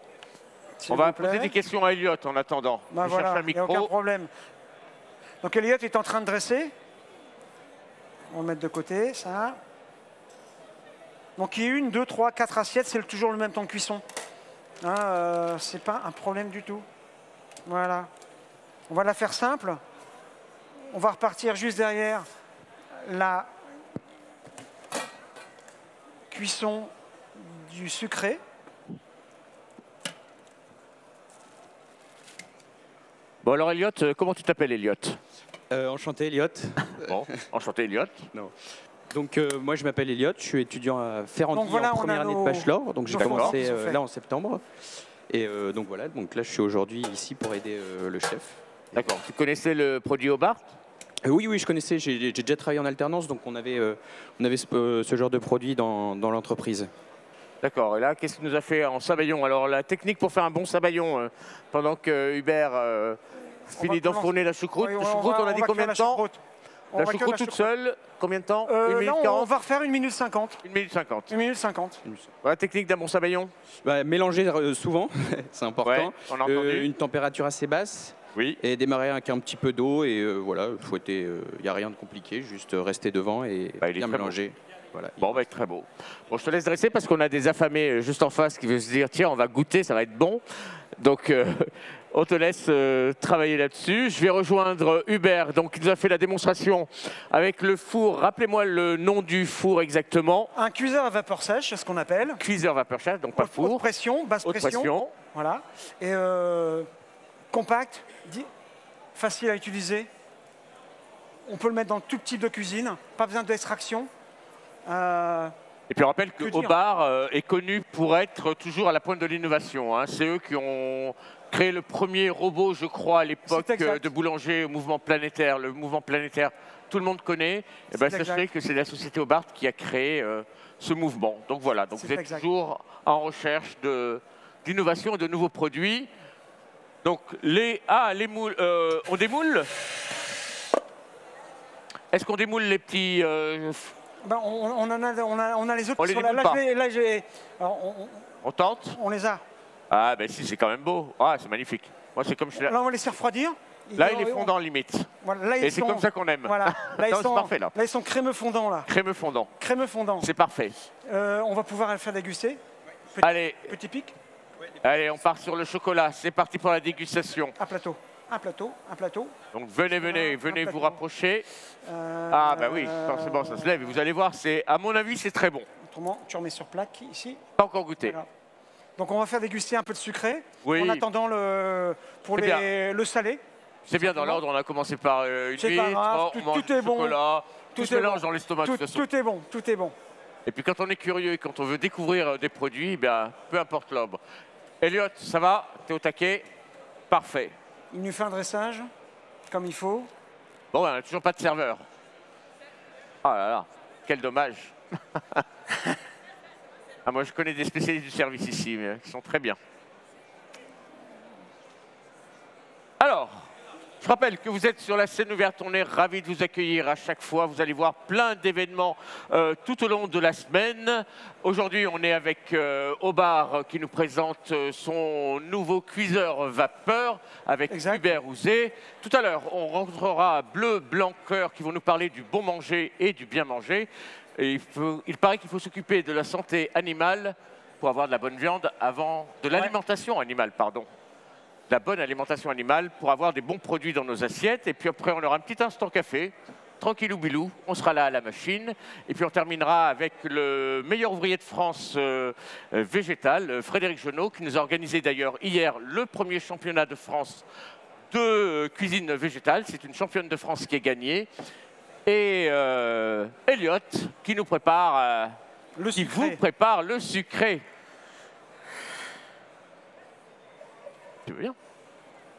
On va poser des questions à Elliot en attendant. Voilà, il n'y a aucun problème. Donc Elliot est en train de dresser. On va mettre de côté, ça. Donc il y a 1, 2, 3, 4 assiettes, c'est toujours le même temps de cuisson. C'est pas un problème du tout. Voilà. On va la faire simple. On va repartir juste derrière la cuisson du sucré. Bon alors Elliot, comment tu t'appelles Elliot? Enchanté Elliot. Bon, enchanté Elliot. Non. Donc moi je m'appelle Elliot, je suis étudiant à Ferrandi en première année de bachelor, donc j'ai commencé là en septembre. Et donc voilà, donc là je suis aujourd'hui ici pour aider le chef. D'accord. Tu connaissais le produit Hobart? Oui, je connaissais, j'ai déjà travaillé en alternance, donc on avait ce genre de produit dans l'entreprise. D'accord, et là qu'est-ce qu'il nous a fait en sabayon? Alors la technique pour faire un bon sabayon, pendant que Hubert finit d'enfourner la choucroute. La choucroute, on a dit combien de temps? La choucroute toute seule, combien de temps? 1 minute 40. On va refaire 1 minute 50. 1 minute 50. 1 minute 50. Voilà la technique d'un bon sabayon. Mélanger souvent, c'est important. Ouais, on a entendu. Une température assez basse. Oui. Et démarrer avec un petit peu d'eau et voilà, fouetter. Il n'y a rien de compliqué, juste rester devant et bien mélanger. Voilà. Bon, va être très beau. Bon, je te laisse dresser parce qu'on a des affamés juste en face qui veulent se dire tiens, on va goûter, ça va être bon. Donc, On te laisse travailler là-dessus. Je vais rejoindre Hubert, donc qui nous a fait la démonstration avec le four. Rappelez-moi le nom du four exactement. Un cuiseur à vapeur sèche, c'est ce qu'on appelle. Cuiseur vapeur sèche, donc pas four. Haute pression, basse pression. Voilà. Et compact, facile à utiliser. On peut le mettre dans tout type de cuisine. Pas besoin d'extraction. Et puis on rappelle que Aubart est connu pour être toujours à la pointe de l'innovation. Hein. C'est eux qui ont créé le premier robot, je crois, à l'époque de boulanger au mouvement planétaire. Le mouvement planétaire, tout le monde connaît. Et ben, sachez que c'est la société Aubart qui a créé ce mouvement. Donc voilà, donc vous êtes toujours en recherche d'innovation et de nouveaux produits. Donc les moules, on démoule. Est-ce qu'on démoule les petits on a les autres. On les démoule pas. On tente. On les a. Ah ben si, c'est quand même beau. Ah, c'est magnifique. Moi, c'est comme je là, on va les faire refroidir. Là, il est fondant limite. Voilà, et c'est comme ça qu'on aime. Voilà. Là, c'est parfait là. Là, ils sont crémeux fondants là. Crémeux fondant. Crémeux fondant. C'est parfait. On va pouvoir le faire déguster. Allez. Petit pic. Allez, on part sur le chocolat. C'est parti pour la dégustation. Un plateau. Un plateau, un plateau. Donc venez vous rapprocher. Ah bah oui, forcément ça se lève. Et vous allez voir, à mon avis, c'est très bon. Autrement, tu remets sur plaque ici. Pas encore goûté. Voilà. Donc on va faire déguster un peu de sucré. Oui. En attendant le salé. C'est bien dans l'ordre, on a commencé par une huître, on mange tout est bon. Chocolat, tout se mélange dans l'estomac de toute façon. Tout est bon, tout est bon. Et puis quand on est curieux et quand on veut découvrir des produits, ben, peu importe l'ordre. Elliot, ça va? T'es au taquet? Parfait. Il nous fait un dressage, comme il faut. Bon, on n'a toujours pas de serveur. Oh là là, quel dommage. Ah, moi, je connais des spécialistes du service ici, mais qui sont très bien. Alors, je rappelle que vous êtes sur la scène ouverte. On est ravis de vous accueillir à chaque fois. Vous allez voir plein d'événements tout au long de la semaine. Aujourd'hui, on est avec Aubart qui nous présente son nouveau cuiseur vapeur avec Hubert Ouzé. Tout à l'heure, on rentrera à Bleu, Blanc, Cœur qui vont nous parler du bon manger et du bien manger. Et il paraît qu'il faut s'occuper de la santé animale pour avoir de la bonne viande de l'alimentation animale, pardon. La bonne alimentation animale pour avoir des bons produits dans nos assiettes. Et puis après, on aura un petit instant café, tranquillou bilou, on sera là à la machine. Et puis on terminera avec le meilleur ouvrier de France végétal, Frédéric Genot, qui nous a organisé d'ailleurs hier le premier championnat de France de cuisine végétale. C'est une championne de France qui est gagnée. Et Elliot, qui nous prépare, vous prépare le sucré. Tu veux bien?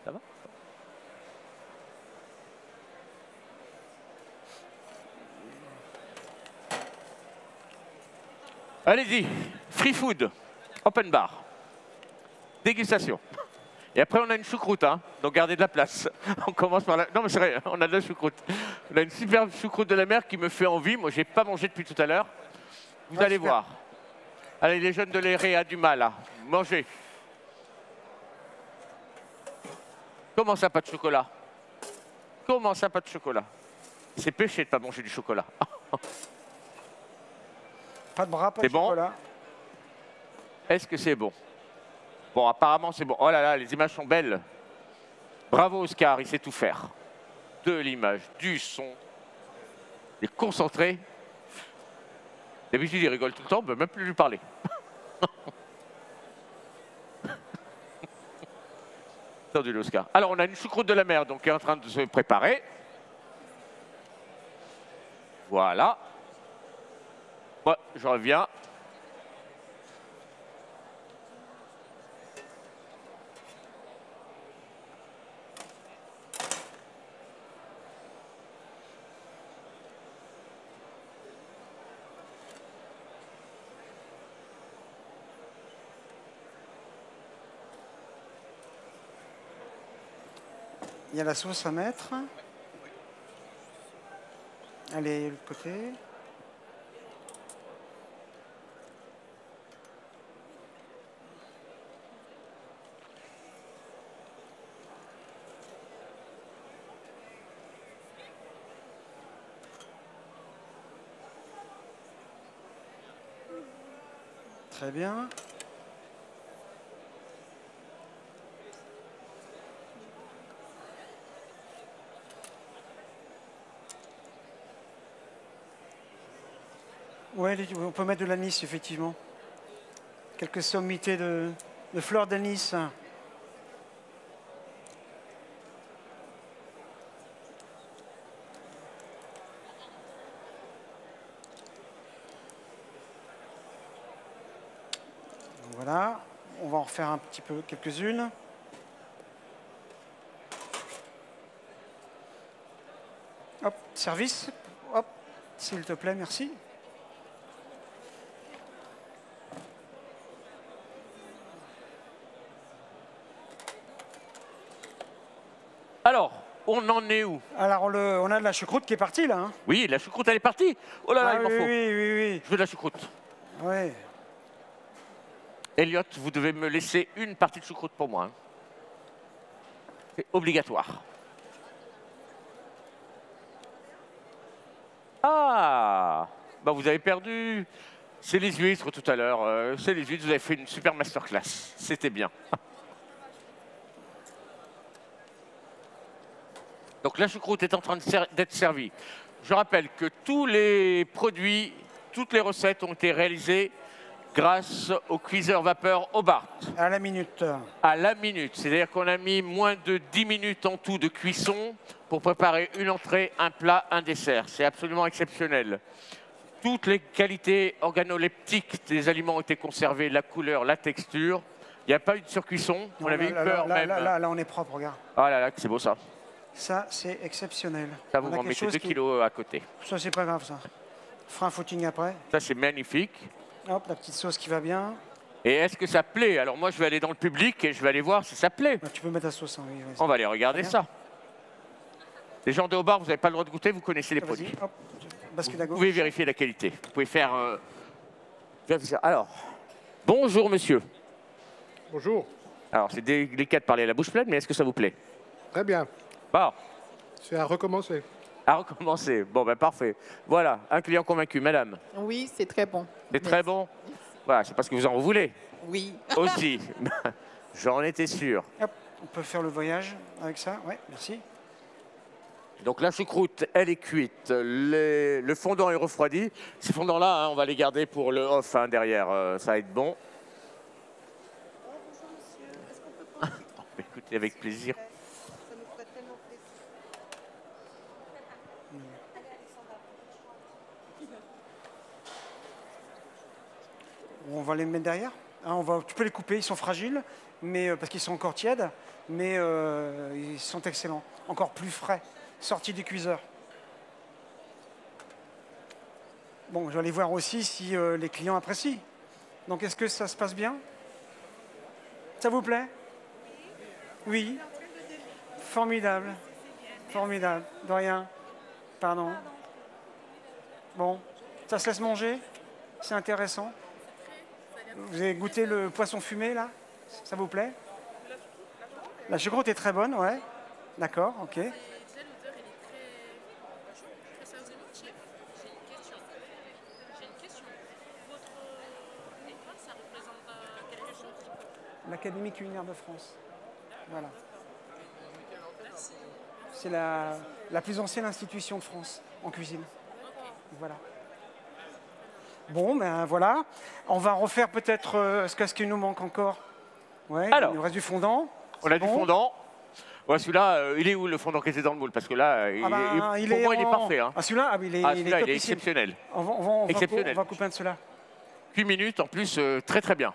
Ça va? Allez-y, free food, open bar, dégustation. Et après, on a une choucroute, hein, donc gardez de la place. On commence par la... Non, mais c'est vrai, on a de la choucroute. On a une superbe choucroute de la mer qui me fait envie. Moi, je n'ai pas mangé depuis tout à l'heure. Vous allez voir. Allez, les jeunes de l'Éré a du mal à manger. Comment ça, pas de chocolat? Comment ça, pas de chocolat? C'est péché de ne pas manger du chocolat. Pas de bras, pas de chocolat. Est-ce que c'est bon? Bon, apparemment, c'est bon. Oh là là, les images sont belles. Bravo, Oscar, il sait tout faire. De l'image, du son. Il est concentré. D'habitude, il rigole tout le temps, on ne peut même plus lui parler. Attendu l'Oscar. Alors, on a une choucroute de la mer, donc qui est en train de se préparer. Voilà. Moi, je reviens. Il y a la sauce à mettre. Allez, de l'autre côté. Très bien. Oui, on peut mettre de l'anis, effectivement. Quelques sommités de fleurs d'anis. Voilà, on va en refaire un petit peu, quelques-unes. Hop, service. Hop, s'il te plaît, merci. Alors, on en est où? Alors, on a de la choucroute qui est partie, là. Hein. Oui, la choucroute, elle est partie. Oh là là, il m'en faut. Oui. Je veux de la choucroute. Oui. Elliot, vous devez me laisser une partie de choucroute pour moi. Hein. C'est obligatoire. Ah, bah vous avez perdu. C'est les huîtres tout à l'heure. C'est les huîtres, vous avez fait une super masterclass. C'était bien. Donc la choucroute est en train d'être servie. Je rappelle que tous les produits, toutes les recettes ont été réalisées grâce au cuiseur vapeur Hobart. À la minute. À la minute. C'est-à-dire qu'on a mis moins de 10 minutes en tout de cuisson pour préparer une entrée, un plat, un dessert. C'est absolument exceptionnel. Toutes les qualités organoleptiques des aliments ont été conservées, la couleur, la texture. Il n'y a pas eu de surcuisson. On avait eu peur même. Là, on est propre, regarde. Ah là là, c'est beau ça. Ça, c'est exceptionnel. Ça, vous en mettez 2 kilos à côté. Ça, c'est pas grave, ça. On fera un footing après. Ça, c'est magnifique. Hop, la petite sauce qui va bien. Et est-ce que ça plaît? Alors moi, je vais aller dans le public et je vais aller voir si ça plaît. Tu peux mettre la sauce, hein, oui. On va aller regarder ça. Les gens de Hobart, vous n'avez pas le droit de goûter, vous connaissez les produits. Hop, bascule à gauche. Vous pouvez vérifier la qualité. Vous pouvez faire... Alors, bonjour monsieur. Bonjour. Alors, c'est délicat de parler à la bouche pleine, mais est-ce que ça vous plaît? Très bien. Bon. C'est à recommencer. À recommencer. Bon, ben parfait. Voilà, un client convaincu. Madame? Oui, c'est très bon. C'est très bon? Voilà, c'est parce que vous en voulez. Oui. Aussi. J'en étais sûr. Hop, on peut faire le voyage avec ça. Oui, merci. Donc la choucroute, elle est cuite. Le fondant est refroidi. Ces fondants-là, hein, on va les garder pour le off hein, derrière. Ça va être bon. Bonjour monsieur, est-ce qu'on peut prendre Écoutez, avec plaisir. Ça nous ferait tellement plaisir. On va les mettre derrière. Hein, tu peux les couper, ils sont fragiles, mais, parce qu'ils sont encore tièdes, mais ils sont excellents. Encore plus frais, sortis du cuiseur. Bon, je vais aller voir aussi si les clients apprécient. Donc, est-ce que ça se passe bien? Ça vous plaît? Oui. Formidable. Formidable. De rien. Pardon. Bon. Ça se laisse manger? C'est intéressant. Vous avez goûté le poisson fumé, là? Ça vous plaît? La choucroute est très bonne, ouais. D'accord, ok. Déjà, l'odeur, elle est très... Très sérieusement, chef, j'ai une question. Votre école, ça représente quelque chose? L'Académie culinaire de France. Voilà. Merci. C'est la plus ancienne institution de France en cuisine. Voilà. Bon, ben voilà. On va refaire peut-être ce qu'il nous manque encore. Ouais, Alors, il nous reste du fondant. On a du fondant. Ouais, celui-là, il est où le fondant qui était dans le moule? Parce que là, pour moi, il est parfait. Hein. Ah, celui-là, il est il est exceptionnel. On va couper un de ceux-là. 8 minutes, en plus, très très bien.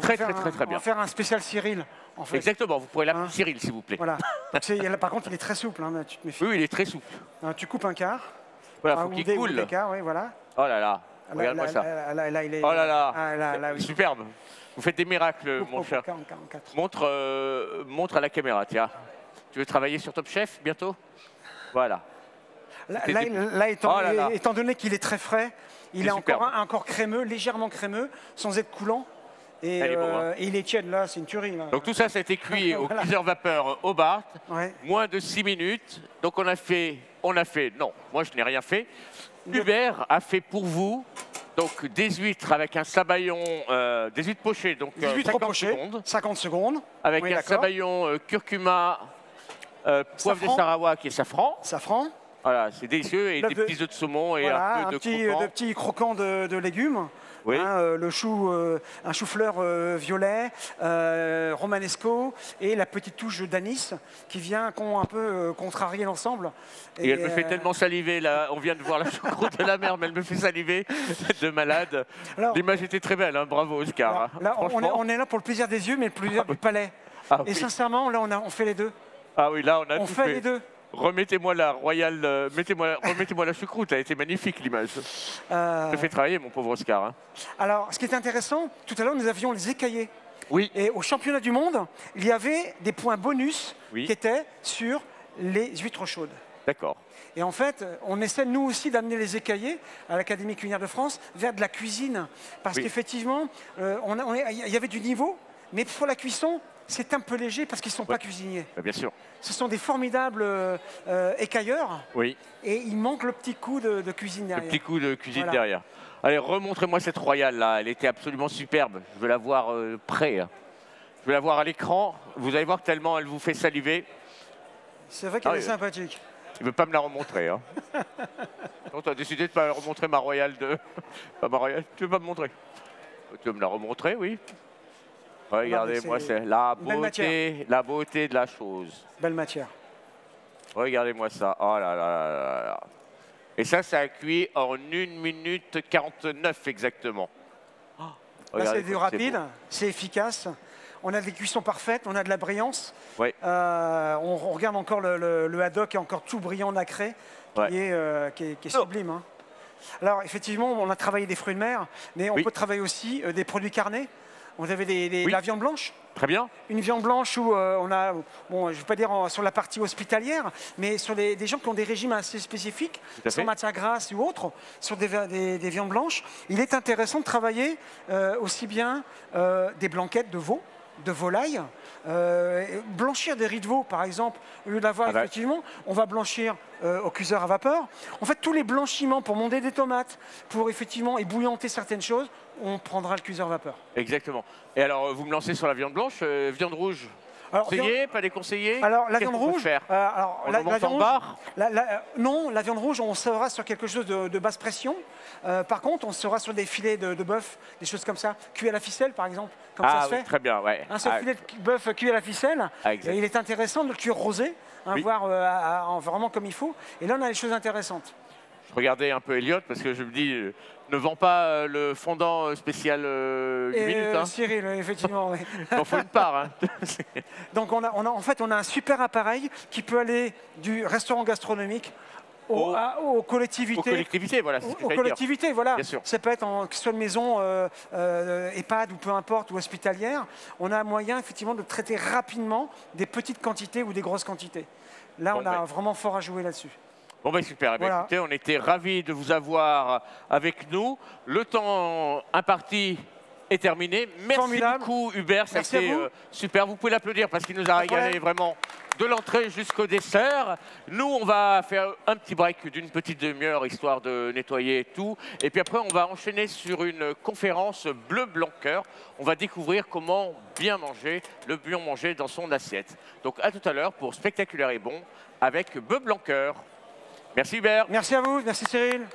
Très bien. On va faire un spécial Cyril. En fait. Exactement, vous pourrez l'appeler Cyril, s'il vous plaît. Voilà. Par contre, il est très souple. Hein, tu te méfies. Oui, il est très souple. Tu coupes un quart. Voilà, faut qu'il coule. Oui, voilà. Oh là là, regarde-moi ça. Là, il est... Oh là là, oui. Superbe. Vous faites des miracles, mon cher. Montre à la caméra, tiens. Tu veux travailler sur Top Chef bientôt? Voilà. Étant donné qu'il est très frais, il est encore crémeux, légèrement crémeux, sans être coulant. Et, et il est tiède, là, c'est une tuerie. Là. Donc tout ça, ça a été cuit au cuiseur vapeur Hobart, moins de 6 minutes. Donc on a fait, non, moi je n'ai rien fait. Hubert a fait pour vous donc des huîtres avec un sabayon, des huîtres pochées, donc 50 secondes. Avec un sabayon curcuma, poivre de Sarawak et safran. Safran. Voilà, c'est délicieux. Et des petits œufs de saumon et voilà, un peu de de petits croquants de légumes. Oui. Hein, un chou-fleur violet, romanesco et la petite touche d'anis qui vient un peu contrarier l'ensemble. Et elle me fait tellement saliver, là. On vient de voir la choucroute de la mer, mais elle me fait saliver de malade. L'image était très belle, hein. Bravo Oscar. Là, on est là pour le plaisir des yeux, mais le plaisir du palais. Et sincèrement, là, on fait les deux. Ah oui, là, on fait les deux. Remettez-moi la royale, remettez-moi la choucroute, elle était magnifique l'image. Je fais travailler mon pauvre Oscar. Hein. Alors, ce qui est intéressant, tout à l'heure nous avions les écaillés. Oui. Et au championnat du monde, il y avait des points bonus qui étaient sur les huîtres chaudes. D'accord. Et en fait, on essaie nous aussi d'amener les écaillés à l'Académie culinaire de France vers de la cuisine. Parce qu'effectivement, il y avait du niveau, mais pour la cuisson, c'est un peu léger parce qu'ils ne sont pas cuisiniers. Bien sûr. Ce sont des formidables écailleurs. Oui. Et il manque le petit coup de cuisine derrière. Le petit coup de cuisine derrière. Allez, remontrez-moi cette royale là. Elle était absolument superbe. Je veux la voir près. Hein. Je veux la voir à l'écran. Vous allez voir tellement elle vous fait saliver. C'est vrai qu'elle est sympathique. Il ne veut pas me la remontrer. Hein. Donc, tu as décidé de ne pas remontrer ma royale de. Pas ma royale. Tu veux pas me montrer? Tu veux me la remontrer, oui. Regardez-moi, c'est la beauté de la chose. Belle matière. Regardez-moi ça. Oh là là là là. Et ça a cuit en 1 minute 49 exactement. Oh, là, c'est du rapide, c'est efficace. On a des cuissons parfaites, on a de la brillance. Oui. On regarde encore le haddock qui est encore tout brillant, nacré, qui est sublime. Hein. Alors, effectivement, on a travaillé des fruits de mer, mais on peut travailler aussi des produits carnés. Vous avez la viande blanche. Très bien. Une viande blanche où on a, bon, je ne vais pas dire sur la partie hospitalière, mais sur des gens qui ont des régimes assez spécifiques, sans matière grasse ou autre, sur des viandes blanches. Il est intéressant de travailler aussi bien des blanquettes de veau, de volaille, blanchir des riz de veau, par exemple, au lieu d'avoir effectivement, on va blanchir au cuiseur à vapeur. En fait, tous les blanchiments pour monter des tomates, pour effectivement ébouillanter certaines choses, on prendra le cuiseur à vapeur. Exactement. Et alors, vous me lancez sur la viande blanche, viande rouge. Conseillé, pas déconseillé? Alors, la viande rouge, la viande rouge, non, la viande rouge, on sera sur quelque chose de basse pression. Par contre, on sera sur des filets de bœuf, des choses comme ça, cuits à la ficelle, par exemple, comme ça se fait. Très bien, ouais. Un seul filet de bœuf cuit à la ficelle. Il est intéressant de le cuire rosé, voir vraiment comme il faut. Et là, on a des choses intéressantes. Je regardais un peu Elliot parce que je me dis, ne vends pas le fondant spécial 8 minutes. Hein. Cyril, effectivement. Oui. Il en faut une part. Hein. Donc en fait, on a un super appareil qui peut aller du restaurant gastronomique aux collectivités. Aux collectivités, voilà. Aux collectivités, voilà. Bien sûr. Ça peut être que ce soit une maison EHPAD ou peu importe, ou hospitalière. On a moyen effectivement de traiter rapidement des petites quantités ou des grosses quantités. Là, on a vraiment fort à jouer là-dessus. Bon ben super, écoutez, on était ravis de vous avoir avec nous. Le temps imparti est terminé. Merci beaucoup Hubert, ça a été super. Vous pouvez l'applaudir parce qu'il nous a régalé vraiment de l'entrée jusqu'au dessert. Nous, on va faire un petit break d'une petite demi-heure histoire de nettoyer tout. Et puis après, on va enchaîner sur une conférence bleu blanc cœur. On va découvrir comment bien manger, le bien manger dans son assiette. Donc à tout à l'heure pour Spectaculaire et Bon avec Bleu blanc cœur. Merci Hubert. Merci à vous, merci Cyril.